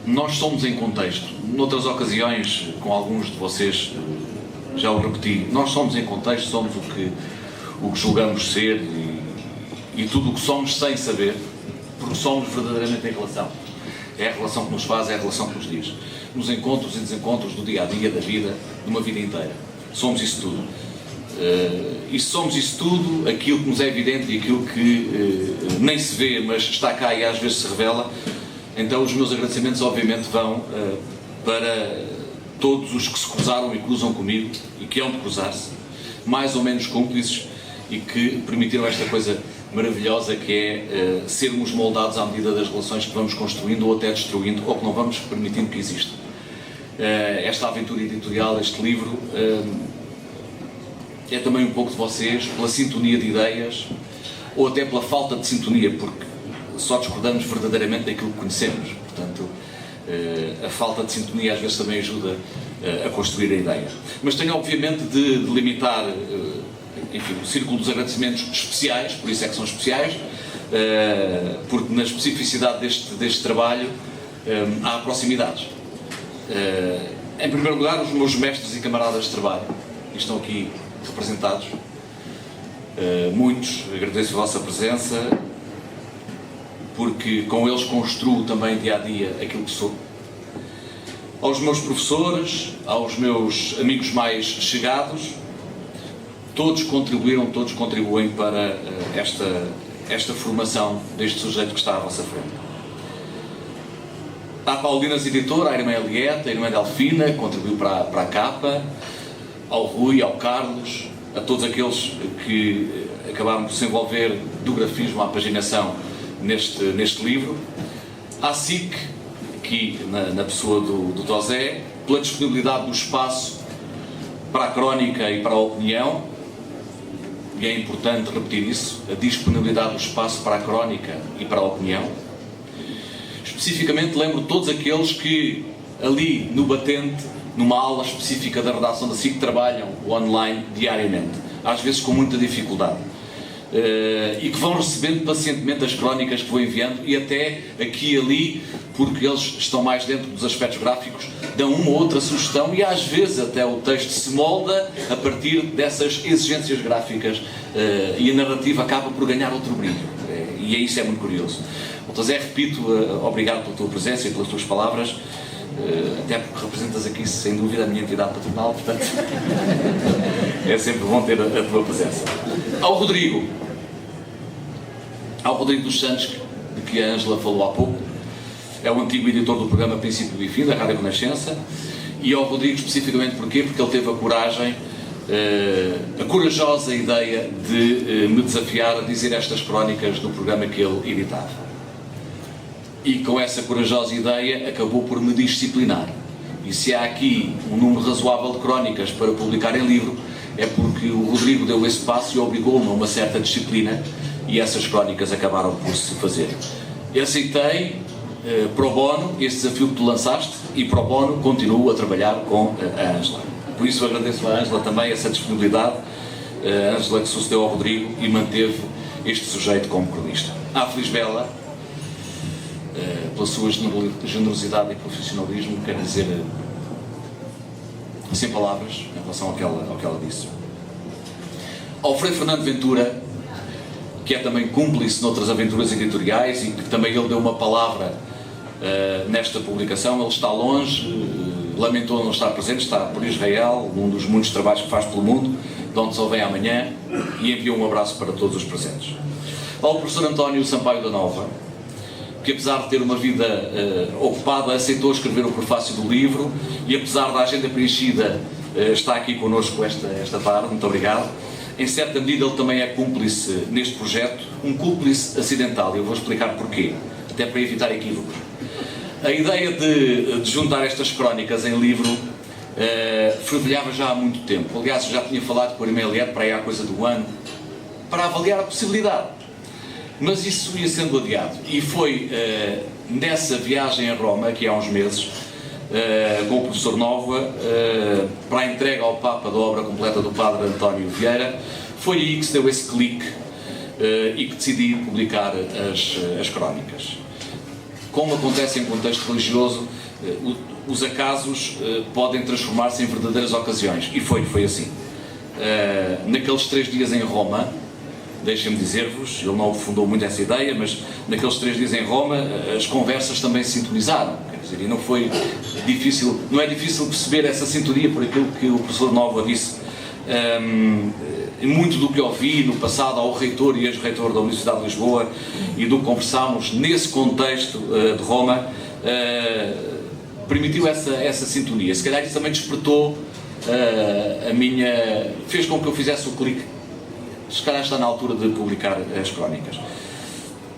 nós somos em contexto. Noutras ocasiões, com alguns de vocês, já o repeti, nós somos em contexto, somos o que julgamos ser e tudo o que somos sem saber, porque somos verdadeiramente em relação. É a relação que nos faz, é a relação que nos diz. Nos encontros e desencontros do dia-a-dia, da vida, de uma vida inteira. Somos isso tudo. E somos isso tudo, aquilo que nos é evidente e aquilo que nem se vê, mas está cá e às vezes se revela. Então os meus agradecimentos obviamente vão para todos os que se cruzaram e cruzam comigo e que hão de cruzar-se, mais ou menos cúmplices, e que permitiram esta coisa maravilhosa que é sermos moldados à medida das relações que vamos construindo ou até destruindo, ou que não vamos permitindo que existam. Esta aventura editorial, este livro, é também um pouco de vocês, pela sintonia de ideias, ou até pela falta de sintonia, porque só discordamos verdadeiramente daquilo que conhecemos. Portanto, a falta de sintonia às vezes também ajuda a construir a ideia. Mas tenho obviamente de limitar, enfim, o círculo dos agradecimentos especiais, por isso é que são especiais, porque na especificidade deste trabalho há proximidades. Em primeiro lugar, os meus mestres e camaradas de trabalho, que estão aqui representados, muitos, agradeço a vossa presença, porque com eles construo também dia a dia aquilo que sou. Aos meus professores, aos meus amigos mais chegados, todos contribuíram, todos contribuem para esta formação deste sujeito que está à vossa frente. À Paulinas Editora, à irmã Eliette, à irmã Delfina, que contribuiu para a capa, ao Rui, ao Carlos, a todos aqueles que acabaram por se envolver do grafismo à paginação neste livro, à SIC, aqui na pessoa do Tosé, pela disponibilidade do espaço para a crónica e para a opinião, e é importante repetir isso, a disponibilidade do espaço para a crónica e para a opinião. Especificamente lembro todos aqueles que ali no batente, numa aula específica da redação da SIC, trabalham online diariamente, às vezes com muita dificuldade, e que vão recebendo pacientemente as crónicas que vou enviando, e até aqui e ali, porque eles estão mais dentro dos aspectos gráficos, dão uma ou outra sugestão, e às vezes até o texto se molda a partir dessas exigências gráficas, e a narrativa acaba por ganhar outro brilho, e isso é muito curioso. Então, Zé, repito, obrigado pela tua presença e pelas tuas palavras, até porque representas aqui, sem dúvida, a minha entidade patronal, portanto, é sempre bom ter a tua presença. Ao Rodrigo dos Santos, de que a Ângela falou há pouco, é o antigo editor do programa Princípio e Fim, da Rádio Renascença, e ao Rodrigo especificamente porquê? Porque ele teve a coragem, a corajosa ideia de me desafiar a dizer estas crónicas no programa que ele editava. E com essa corajosa ideia acabou por me disciplinar. E se há aqui um número razoável de crónicas para publicar em livro, é porque o Rodrigo deu esse passo e obrigou-me a uma certa disciplina, e essas crónicas acabaram por se fazer. Eu aceitei pro bono esse desafio que tu lançaste, e pro bono continuo a trabalhar com a Ângela. Por isso agradeço à Ângela também essa disponibilidade, a Ângela que sucedeu ao Rodrigo e manteve este sujeito como cronista. À Felisbela, pela sua generosidade e profissionalismo, quero dizer sem palavras em relação ao que ela disse. Ao Frei Fernando Ventura, que é também cúmplice noutras aventuras editoriais e que também ele deu uma palavra nesta publicação, ele está longe, lamentou não estar presente, está por Israel, num dos muitos trabalhos que faz pelo mundo, de onde só vem amanhã, e enviou um abraço para todos os presentes. Ao professor António Sampaio da Nova, que apesar de ter uma vida ocupada, aceitou escrever o prefácio do livro, e apesar da agenda preenchida, está aqui connosco esta tarde, muito obrigado. Em certa medida ele também é cúmplice neste projeto, um cúmplice acidental, e eu vou explicar porquê, até para evitar equívocos. A ideia de juntar estas crónicas em livro fervilhava já há muito tempo. Aliás, eu já tinha falado com a irmã Eliette para aí há coisa do ano, para avaliar a possibilidade. Mas isso ia sendo adiado, e foi nessa viagem a Roma, que há uns meses, com o professor Nova, para a entrega ao Papa da obra completa do Padre António Vieira, foi aí que se deu esse clique e que decidi publicar as crónicas. como acontece em contexto religioso, os acasos podem transformar-se em verdadeiras ocasiões. E foi assim. Naqueles 3 dias em Roma, deixem-me dizer-vos, ele não fundou muito essa ideia, mas naqueles 3 dias em Roma, as conversas também se sintonizaram. Quer dizer, e não é difícil perceber essa sintonia por aquilo que o professor Nova disse. Muito do que ouvi no passado ao reitor e ex-reitor da Universidade de Lisboa e do que conversámos nesse contexto de Roma, permitiu essa sintonia. Se calhar isso também despertou fez com que eu fizesse o clique. Se calhar está na altura de publicar as crónicas.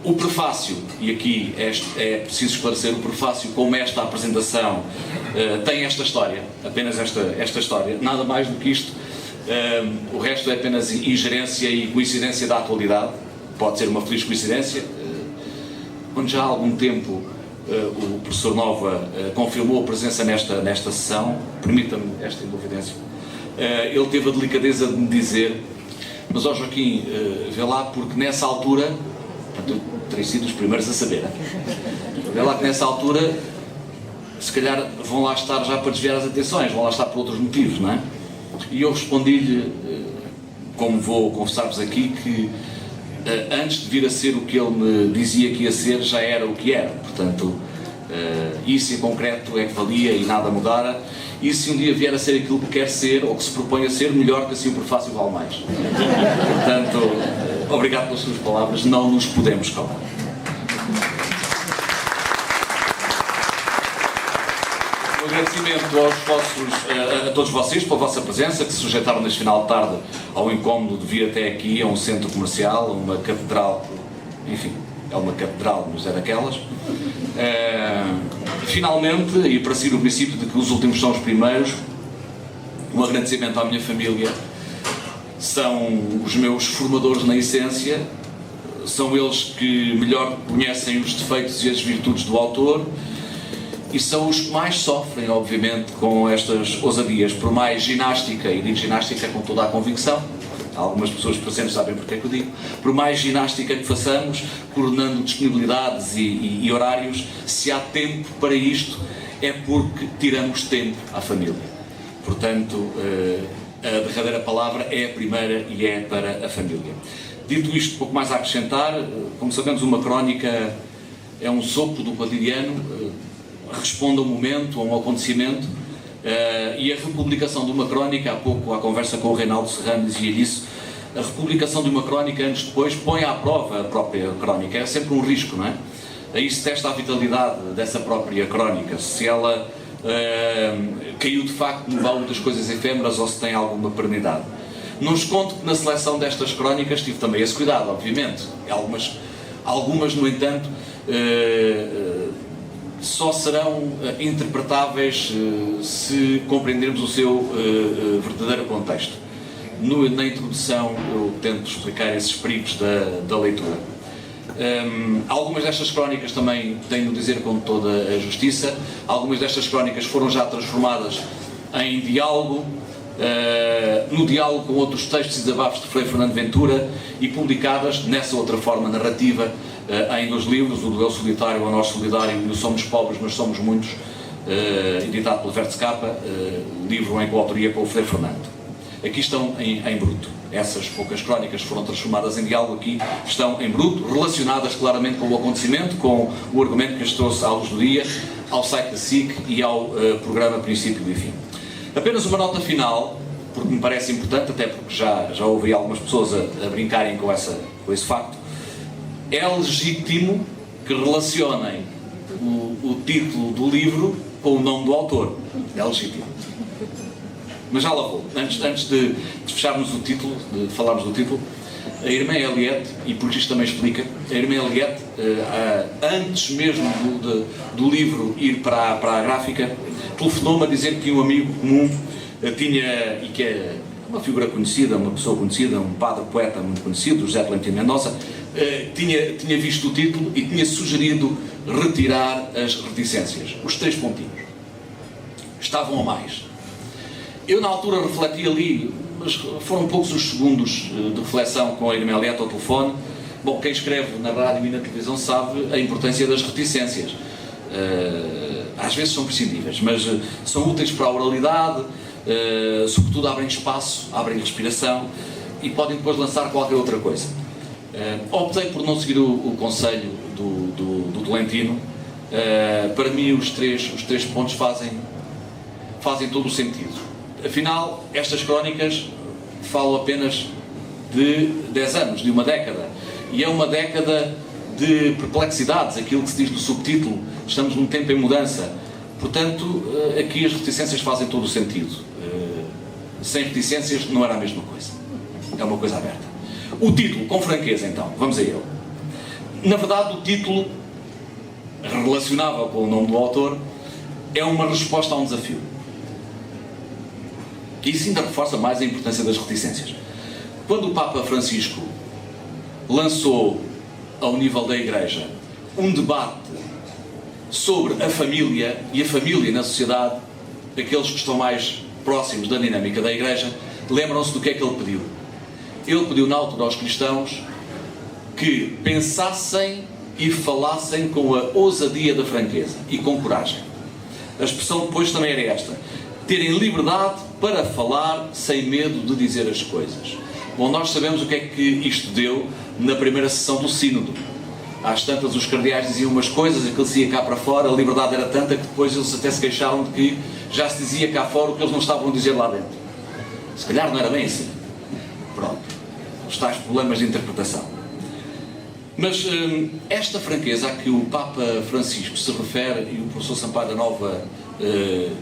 O prefácio, e aqui é preciso esclarecer, o prefácio, como esta apresentação tem esta história, apenas esta história, nada mais do que isto. O resto é apenas ingerência e coincidência da atualidade. Pode ser uma feliz coincidência. Quando já há algum tempo o professor Nova confirmou a presença nesta sessão, permita-me esta inconfidência, ele teve a delicadeza de me dizer: mas ó Joaquim, vê lá, porque nessa altura, portanto, eu terei sido os primeiros a saber, vê lá que nessa altura se calhar vão lá estar já para desviar as atenções, vão lá estar por outros motivos, não é? E eu respondi-lhe, como vou confessar-vos aqui, que antes de vir a ser o que ele me dizia que ia ser, já era o que era. Portanto, isso em concreto é que valia e nada mudara. E se um dia vier a ser aquilo que quer ser, ou que se propõe a ser, melhor que assim o prefácio vale mais. Portanto, obrigado pelas suas palavras, não nos podemos calar. Um agradecimento a todos vocês pela vossa presença, que se sujeitaram neste final de tarde ao incómodo de vir até aqui, a um centro comercial, a uma catedral, enfim, é uma catedral, mas é daquelas. Finalmente, e para seguir o princípio de que os últimos são os primeiros, um agradecimento à minha família. São os meus formadores na essência, são eles que melhor conhecem os defeitos e as virtudes do autor, e são os que mais sofrem, obviamente, com estas ousadias. Por mais ginástica, e digo ginástica com toda a convicção, algumas pessoas presentes sabem porque é que eu digo, por mais ginástica que façamos, coordenando disponibilidades e horários, se há tempo para isto, é porque tiramos tempo à família. Portanto, a derradeira palavra é a primeira e é para a família. Dito isto, pouco mais a acrescentar. Como sabemos, uma crónica é um sopro do quotidiano, responde a um momento, a um acontecimento, e a republicação de uma crónica, há pouco, à conversa com o Reinaldo Serrano, dizia isso, a republicação de uma crónica antes de depois põe à prova a própria crónica. É sempre um risco, não é? Aí se testa a vitalidade dessa própria crónica, se ela caiu de facto no baú das coisas efêmeras ou se tem alguma pernidade. Não escondo que na seleção destas crónicas tive também esse cuidado, obviamente. Algumas no entanto, só serão interpretáveis se compreendermos o seu verdadeiro contexto. Na introdução eu tento explicar esses perigos da leitura. Algumas destas crónicas também tenho de dizer com toda a justiça, algumas destas crónicas foram já transformadas em diálogo, no diálogo com outros textos e desabafos de Frei Fernando Ventura e publicadas nessa outra forma narrativa em 2 livros, o do Eu Solitário, o Nós Solidário e o Somos Pobres, mas Somos Muitos, editado pela Vertes Capa, livro em coautoria com o Frei Fernando. Aqui estão em bruto. Essas poucas crónicas foram transformadas em diálogo, aqui estão em bruto, relacionadas claramente com o acontecimento, com o argumento que as trouxe à luz do dia, ao site da SIC e ao programa Princípio e Fim. Apenas uma nota final, porque me parece importante, até porque já ouvi algumas pessoas a brincarem com esse facto. É legítimo que relacionem o título do livro com o nome do autor. É legítimo. Mas já lá vou. Antes de fecharmos o título, de falarmos do título, a irmã Eliette, e porque isto também explica, a irmã Eliette, antes mesmo do livro ir para a gráfica, telefonou-me a dizer que um amigo comum tinha, e que é uma figura conhecida, uma pessoa conhecida, um padre poeta muito conhecido, José Tolentino Mendonça, tinha visto o título e tinha sugerido retirar as reticências, os 3 pontinhos. Estavam a mais. Eu na altura refleti ali, mas foram poucos os segundos de reflexão com a irmã Eliette ao telefone. Bom, quem escreve na rádio e na televisão sabe a importância das reticências. às vezes são prescindíveis, mas são úteis para a oralidade, sobretudo abrem espaço, abrem respiração e podem depois lançar qualquer outra coisa. Optei por não seguir o conselho do Tolentino. Para mim os três pontos fazem todo o sentido. Afinal, estas crónicas falam apenas de 10 anos, de uma década, e é uma década de perplexidades, aquilo que se diz no subtítulo, estamos num tempo em mudança. Portanto, aqui as reticências fazem todo o sentido. Sem reticências não era a mesma coisa. É uma coisa aberta. O título, com franqueza então, vamos a ele. Na verdade, o título, relacionável com o nome do autor, é uma resposta a um desafio. E isso ainda reforça mais a importância das reticências. Quando o Papa Francisco lançou, ao nível da Igreja, um debate sobre a família e a família na sociedade, aqueles que estão mais próximos da dinâmica da Igreja, lembram-se do que é que ele pediu. Ele pediu na altura aos cristãos que pensassem e falassem com a ousadia da franqueza e com coragem. A expressão depois também era esta: terem liberdade para falar sem medo de dizer as coisas. Bom, nós sabemos o que é que isto deu na primeira sessão do Sínodo. Às tantas os cardeais diziam umas coisas, aquilo se ia cá para fora, a liberdade era tanta que depois eles até se queixavam de que já se dizia cá fora o que eles não estavam a dizer lá dentro. Se calhar não era bem assim. Pronto. Os tais problemas de interpretação. Mas esta franqueza a que o Papa Francisco se refere, e o professor Sampaio da Nova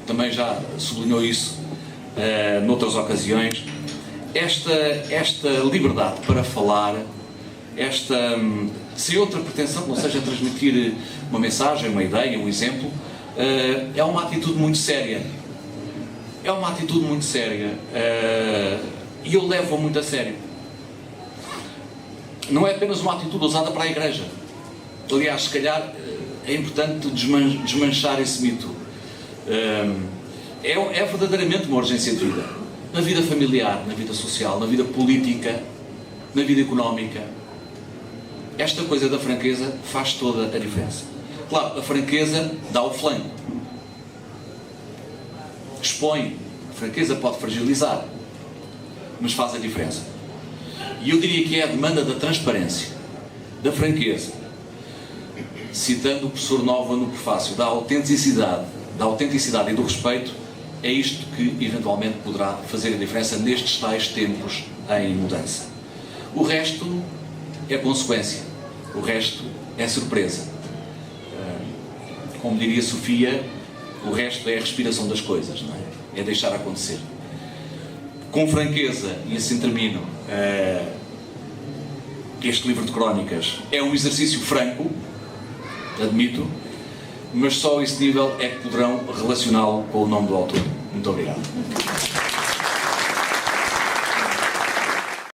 também já sublinhou isso noutras ocasiões, esta liberdade para falar, sem outra pretensão que não seja transmitir uma mensagem, uma ideia, um exemplo, é uma atitude muito séria. É uma atitude muito séria. E eu levo-a muito a sério. Não é apenas uma atitude usada para a Igreja. Aliás, se calhar é importante desmanchar esse mito. É verdadeiramente uma urgência de vida. Na vida familiar, na vida social, na vida política, na vida económica. Esta coisa da franqueza faz toda a diferença. Claro, a franqueza dá o flanco. Expõe. A franqueza pode fragilizar. Mas faz a diferença. E eu diria que é a demanda da transparência, da franqueza. Citando o professor Nova no prefácio, da autenticidade e do respeito, é isto que eventualmente poderá fazer a diferença nestes tais tempos em mudança. O resto é consequência, o resto é surpresa. Como diria Sofia, o resto é a respiração das coisas, não é? É deixar acontecer. Com franqueza, e assim termino, este livro de crónicas é um exercício franco, admito, mas só a esse nível é que poderão relacioná-lo com o nome do autor. Muito obrigado.